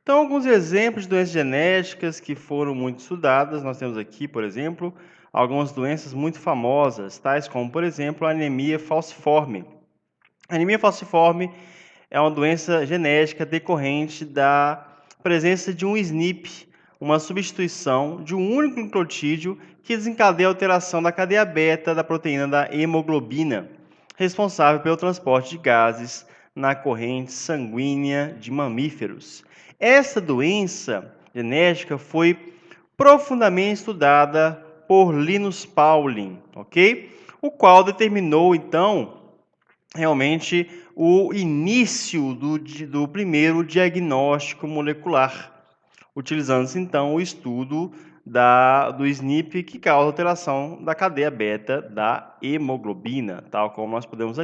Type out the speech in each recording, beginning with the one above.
Então, alguns exemplos de doenças genéticas que foram muito estudadas, nós temos aqui, por exemplo, algumas doenças muito famosas, tais como, por exemplo, a anemia falciforme. A anemia falciforme é uma doença genética decorrente da presença de um SNP, uma substituição de um único nucleotídeo que desencadeia a alteração da cadeia beta da proteína da hemoglobina, responsável pelo transporte de gases na corrente sanguínea de mamíferos. Essa doença genética foi profundamente estudada por Linus Pauling, ok? O qual determinou, então, realmente o início do primeiro diagnóstico molecular, utilizando-se então o estudo do SNP que causa alteração da cadeia beta da hemoglobina, tal como nós podemos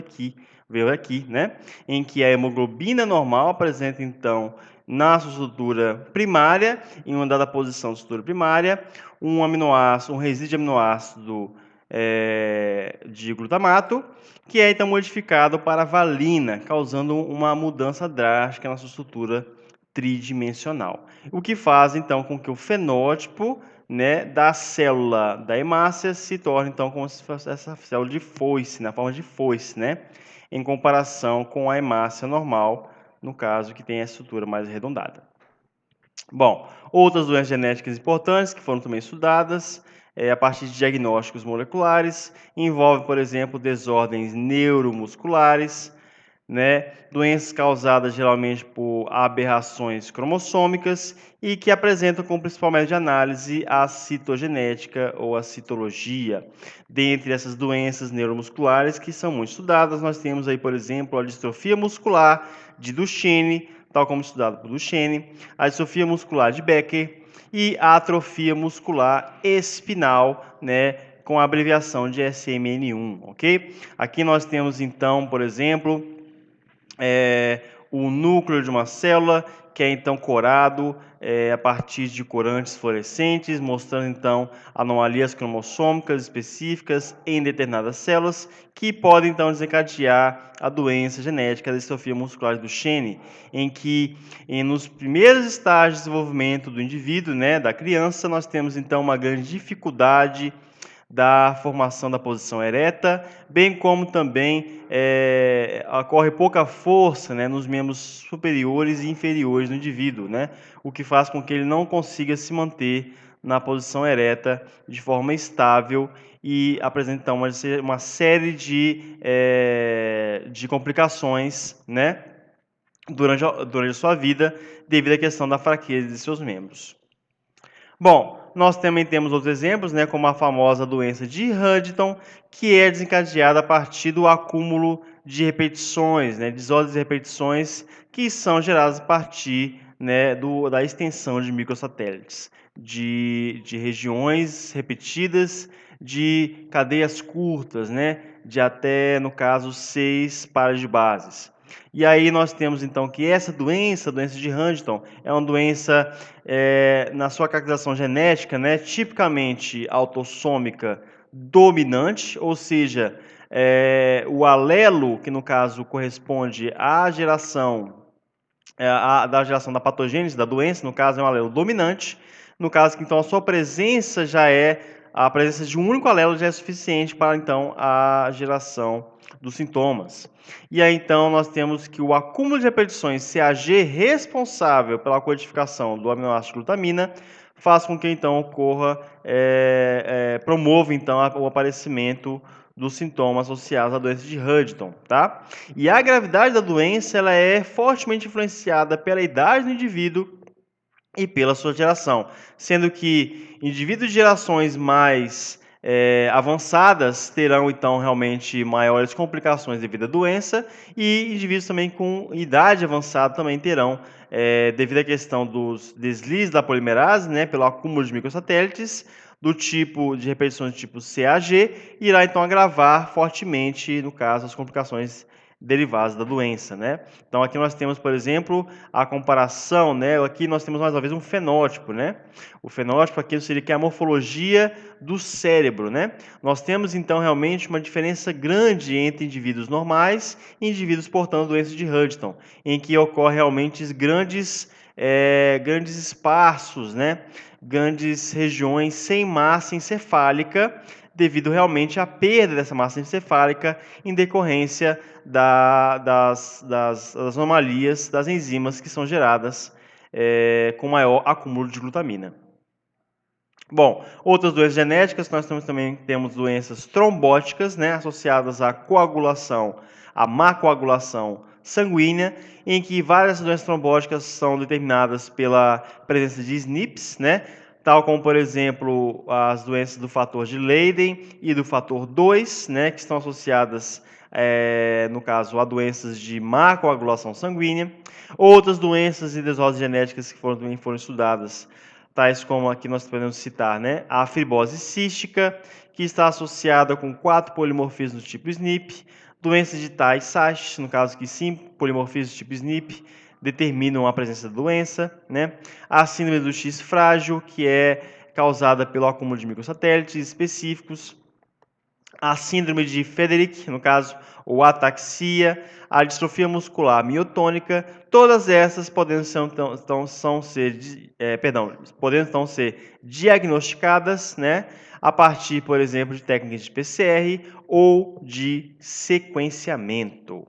ver aqui, né? Em que a hemoglobina normal apresenta então na sua estrutura primária, em uma dada posição de estrutura primária, um aminoácido, um resíduo de aminoácido de glutamato, que é então modificado para valina, causando uma mudança drástica na sua estrutura tridimensional. O que faz então com que o fenótipo, né, da célula da hemácia se torne então como se fosse essa célula de foice, na forma de foice, né, em comparação com a hemácia normal, no caso que tem a estrutura mais arredondada. Bom, outras doenças genéticas importantes que foram também estudadas a partir de diagnósticos moleculares envolvem, por exemplo, desordens neuromusculares, né, doenças causadas geralmente por aberrações cromossômicas e que apresentam como principal método de análise a citogenética ou a citologia. Dentre essas doenças neuromusculares que são muito estudadas, nós temos aí, por exemplo, a distrofia muscular de Duchenne, tal como estudado por Duchenne, a distrofia muscular de Becker e a atrofia muscular espinal, né, com a abreviação de SMN1, ok? Aqui nós temos então, por exemplo, o núcleo de uma célula, que é então corado a partir de corantes fluorescentes, mostrando então anomalias cromossômicas específicas em determinadas células, que podem então desencadear a doença genética da distrofia muscular de Duchenne, em que nos primeiros estágios de desenvolvimento do indivíduo, né, da criança, nós temos então uma grande dificuldade da formação da posição ereta, bem como também ocorre pouca força, né, nos membros superiores e inferiores do indivíduo, né, o que faz com que ele não consiga se manter na posição ereta de forma estável e apresenta então uma série de complicações, né, durante a sua vida, devido à questão da fraqueza de seus membros. Bom, nós também temos outros exemplos, né, como a famosa doença de Huntington, que é desencadeada a partir do acúmulo de repetições, né, desordens de repetições que são geradas a partir, né, da extensão de microsatélites, de regiões repetidas, de cadeias curtas, né, de até, no caso, 6 pares de bases. E aí nós temos então que essa doença, a doença de Huntington, é uma doença na sua caracterização genética, né, tipicamente autossômica dominante, ou seja, o alelo, que no caso corresponde à geração, da geração da patogênese da doença, no caso é um alelo dominante, no caso que então a sua presença a presença de um único alelo já é suficiente para então a geração dos sintomas. E aí então nós temos que o acúmulo de repetições CAG responsável pela codificação do aminoácido glutamina faz com que então ocorra, promova então o aparecimento dos sintomas associados à doença de Huntington, tá? E a gravidade da doença ela é fortemente influenciada pela idade do indivíduo e pela sua geração, sendo que indivíduos de gerações mais avançadas terão então realmente maiores complicações devido à doença e indivíduos também com idade avançada também terão, devido à questão dos deslizes da polimerase, né, pelo acúmulo de microsatélites, do tipo de repetições do tipo CAG, irá então agravar fortemente, no caso, as complicações derivadas da doença, né? Então aqui nós temos, por exemplo, a comparação, né? Aqui nós temos mais uma vez um fenótipo, né? O fenótipo aqui seria que é a morfologia do cérebro, né? Nós temos então realmente uma diferença grande entre indivíduos normais e indivíduos portando doença de Huntington, em que ocorre realmente grandes grandes espaços, né? Grandes regiões sem massa encefálica, devido realmente à perda dessa massa encefálica em decorrência das anomalias das enzimas que são geradas com maior acúmulo de glutamina. Bom, outras doenças genéticas, nós também temos doenças trombóticas, né, associadas à coagulação, à má coagulação sanguínea, em que várias doenças trombóticas são determinadas pela presença de SNPs, né, tal como, por exemplo, as doenças do fator de Leiden e do fator 2, né, que estão associadas, no caso, a doenças de má coagulação sanguínea. Outras doenças e desordens genéticas que também foram estudadas, tais como aqui nós podemos citar, né, a fibrose cística, que está associada com 4 polimorfismos do tipo SNP, doenças de Tay-Sachs, no caso que 5 polimorfismos do tipo SNP determinam a presença da doença, né, a síndrome do X frágil, que é causada pelo acúmulo de microsatélites específicos, a síndrome de Frederick, no caso, ou ataxia, a distrofia muscular miotônica, todas essas podendo ser diagnosticadas, né, a partir, por exemplo, de técnicas de PCR ou de sequenciamento.